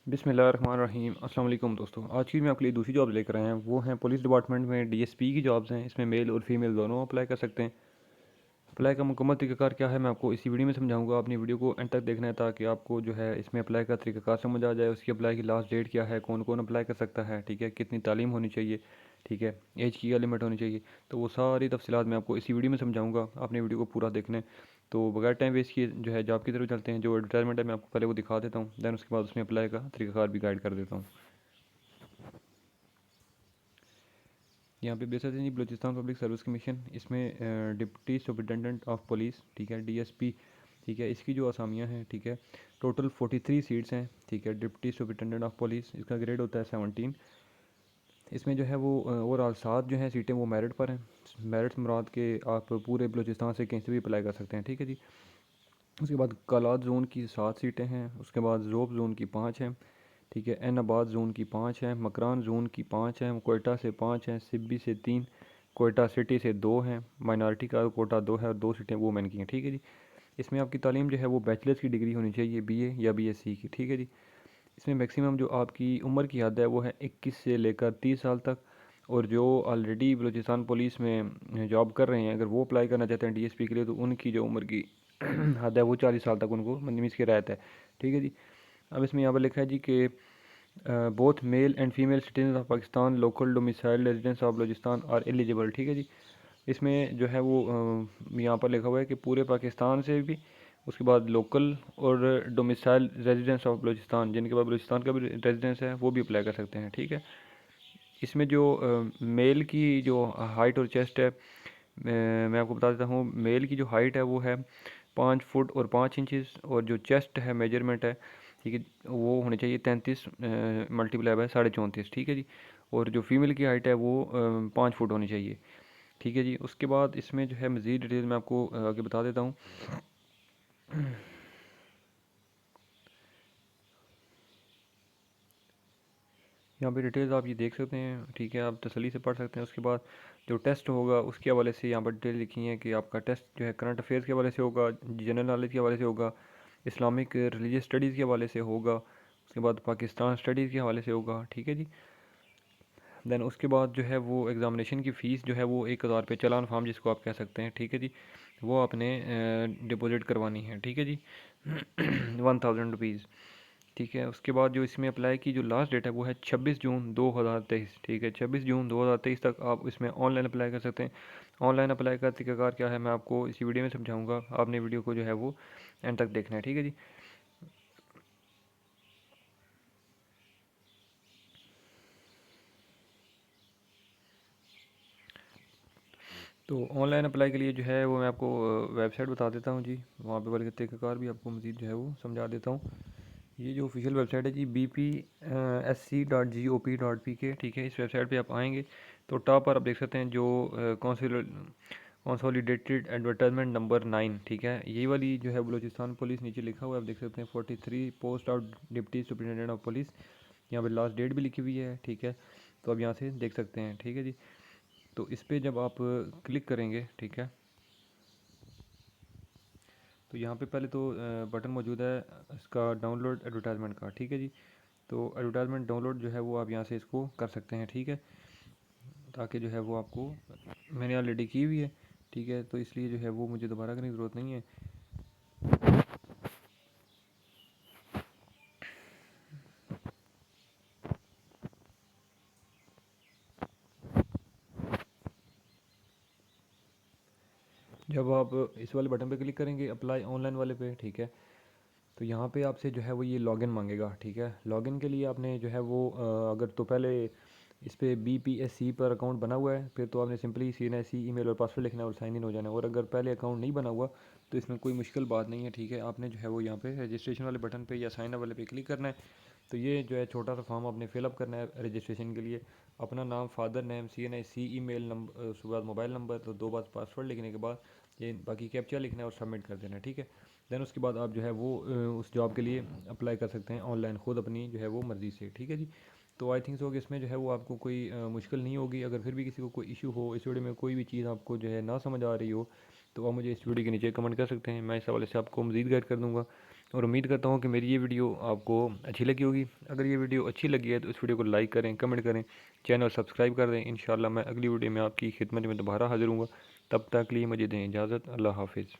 बिस्मिल्लाहिर्रहमानिर्रहीम। अस्सलाम वालेकुम दोस्तों, आज की मैं आपके लिए दूसरी जॉब लेकर आए हैं। वो हैं पुलिस डिपार्टमेंट में डीएसपी की जॉब्स हैं। इसमें मेल और फीमेल दोनों अप्लाई कर सकते हैं। अप्लाई का मुकम्मल तरीकाकार क्या है मैं आपको इसी वीडियो में समझाऊंगा। आपने वीडियो को एंड तक देखना है ताकि आपको जो है इसमें अप्लाई का तरीकाकार समझ आ जाए। उसकी अप्लाई की लास्ट डेट क्या है, कौन कौन अप्लाई कर सकता है, ठीक है, कितनी तालीम होनी चाहिए, ठीक है, एज की क्या लिमिट होनी चाहिए। तो वो सारी तफसीलात मैं आपको इसी वीडियो में समझाऊंगा। आपने वीडियो को पूरा देखना है। तो बगैर टाइम वेस्ट किए जो है जॉब की तरफ चलते हैं। जो एडवर्टाइजमेंट है मैं आपको पहले वो दिखा देता हूँ, दैन उसके बाद उसमें अप्लाई का तरीकाकार भी गाइड कर देता हूँ। यहाँ पे बेस जी बलूचिस्तान पब्लिक सर्विस कमीशन। इसमें डिप्टी सुपरिटेंडेंट ऑफ पुलिस, ठीक है, डीएसपी, ठीक है, इसकी जो असामियाँ हैं, ठीक है, टोटल 43 सीट्स हैं, ठीक है, डिप्टी सुपरिटेंडेंट ऑफ पुलिस। इसका ग्रेड होता है 17। इसमें जो है वो ओवरऑल 7 जो हैं सीटें वो मेरिट पर हैं। मेरिट मुराद के आप पूरे बलूचिस्तान से कहीं से भी अप्लाई कर सकते हैं, ठीक है जी। उसके बाद कालात जोन की 7 सीटें हैं। उसके बाद ज़ोब जोन की 5 हैं, ठीक है, एनाबाद जोन की 5 हैं, मकरान जोन की 5 हैं, कोयटा से 5 हैं, सिब्बी से 3, कोयटा सिटी से 2 हैं, माइनॉरिटी का कोटा 2 है और 2 सीटें वुमेन की हैं, ठीक है जी। इसमें आपकी तालीम जो है वो बैचलर्स की डिग्री होनी चाहिए, बीए या बीएससी की, ठीक है जी। इसमें मैक्सिमम जो आपकी उम्र की हद है वो है 21 से लेकर 30 साल तक। और जो ऑलरेडी बलूचिस्तान पुलिस में जॉब कर रहे हैं, अगर वो अप्लाई करना चाहते हैं डीएसपी के लिए, तो उनकी जो उम्र की हद है वो 40 साल तक उनको मीस की रहता है, ठीक है जी। अब इसमें यहाँ पर लिखा है जी कि both male and female citizen of Pakistan local domicile residence of Balochistan are eligible, ठीक है जी। इसमें जो है वो यहाँ पर लिखा हुआ है कि पूरे पाकिस्तान से भी, उसके बाद लोकल और डोमिसाइल रेजिडेंस ऑफ बलूचिस्तान, जिनके पास बलूचिस्तान का भी रेजिडेंस है वो भी अप्लाई कर सकते हैं, ठीक है। इसमें जो मेल की जो हाइट और चेस्ट है, मैं आपको बता देता हूँ। मेल की जो हाइट है वो है 5 फुट और 5 इंचज़, और जो चेस्ट है मेजरमेंट है, ठीक है, वो होनी चाहिए 33 मल्टीप्लाई बाय 34.5, ठीक है जी। और जो फीमेल की हाइट है वो 5 फुट होनी चाहिए, ठीक है जी। उसके बाद इसमें जो है मज़ीद डिटेल मैं आपको आगे बता देता हूँ। यहाँ पे डिटेल्स आप ये देख सकते हैं, ठीक है, आप तसल्ली से पढ़ सकते हैं। उसके बाद जो टेस्ट होगा उसके हवाले से यहाँ पर डिटेल लिखी है कि आपका टेस्ट जो है करंट अफेयर्स के हवाले से होगा, जनरल नॉलेज के हवाले से होगा, इस्लामिक रिलीजियस स्टडीज़ के हवाले से होगा, उसके बाद पाकिस्तान स्टडीज़ के हवाले से होगा, ठीक है जी। दैन उसके बाद जो है वो एग्ज़ामिनेशन की फ़ीस जो है वो 1000 रुपये, चालान फार्म जिसको आप कह सकते हैं, ठीक है जी, वो आपने डिपॉजिट करवानी है, ठीक है जी। 1000 रुपीज़, ठीक है। उसके बाद जो इसमें अप्लाई की जो लास्ट डेट है वो है 26 जून 2023, ठीक है, 26 जून 2023 तक आप इसमें ऑनलाइन अप्लाई कर सकते हैं। ऑनलाइन अप्लाई का तरीकाकार क्या है मैं आपको इसी वीडियो में समझाऊंगा। आपने वीडियो को जो है वो एंड तक देखना है, ठीक है जी। तो ऑनलाइन अप्लाई के लिए जो है वो मैं आपको वेबसाइट बता देता हूँ जी। वहाँ पे वाले तरीकाकार भी आपको मज़ीद जो है वो समझा देता हूँ। ये जो ऑफिशियल वेबसाइट है जी bpsc.gop.pk, ठीक है। इस वेबसाइट पे आप आएंगे तो टॉप पर आप देख सकते हैं जो कंसोलिडेटेड एडवर्टाइजमेंट नंबर 9, ठीक है, यही वाली जो है बलूचिस्तान पुलिस नीचे लिखा हुआ है, आप देख सकते हैं 43 post of deputy superintendent of police. यहाँ पे लास्ट डेट भी लिखी हुई है, ठीक है, तो आप यहाँ से देख सकते हैं, ठीक है जी। तो इस पर जब आप क्लिक करेंगे, ठीक है, तो यहाँ पे पहले तो बटन मौजूद है इसका डाउनलोड एडवर्टाइजमेंट का, ठीक है जी। तो एडवर्टाइजमेंट डाउनलोड जो है वो आप यहाँ से इसको कर सकते हैं, ठीक है, ताकि जो है वो आपको, मैंने ऑलरेडी की हुई है, ठीक है, तो इसलिए जो है वो मुझे दोबारा करने की ज़रूरत नहीं है। जब आप इस वाले बटन पे क्लिक करेंगे अप्लाई ऑनलाइन वाले पे, ठीक है, तो यहाँ पे आपसे जो है वो ये लॉगिन मांगेगा, ठीक है। लॉगिन के लिए आपने जो है वो अगर तो पहले इस पर BPSC पर अकाउंट बना हुआ है फिर तो आपने सिंपली CNSC ईमेल और पासवर्ड लिखना है और साइन इन हो जाना है। और अगर पहले अकाउंट नहीं बना हुआ तो इसमें कोई मुश्किल बात नहीं है, ठीक है। आपने जो है वो यहाँ पे रजिस्ट्रेशन वाले बटन पे या साइन अप वाले पे क्लिक करना है। तो ये जो है छोटा सा फॉर्म आपने फिलअप करना है रजिस्ट्रेशन के लिए। अपना नाम, father name, CNSC email number, उसके बाद मोबाइल नंबर, तो 2 बार पासवर्ड लिखने के बाद ये बाकी कैप्चा लिखना है और सबमिट कर देना है, ठीक है। देन उसके बाद आप जो है वो उस जॉब के लिए अप्लाई कर सकते हैं ऑनलाइन खुद अपनी जो है वो मर्ज़ी से, ठीक है जी। तो आई थिंक सो कि इसमें जो है वो आपको कोई मुश्किल नहीं होगी। अगर फिर भी किसी को कोई इशू हो, इस वीडियो में कोई भी चीज़ आपको जो है ना समझ आ रही हो, तो आप मुझे इस वीडियो के नीचे कमेंट कर सकते हैं। मैं इस हवाले से आपको मज़ीद गाइड कर दूँगा। और उम्मीद करता हूँ कि मेरी ये वीडियो आपको अच्छी लगी होगी। अगर ये वीडियो अच्छी लगी है तो इस वीडियो को लाइक करें, कमेंट करें, चैनल सब्सक्राइब कर दें। इंशाल्लाह मैं अगली वीडियो में आपकी खिदमत में दोबारा हाजिर हूँगा। तब तक के लिए मुझे दें इजाज़त। अल्लाह हाफिज़।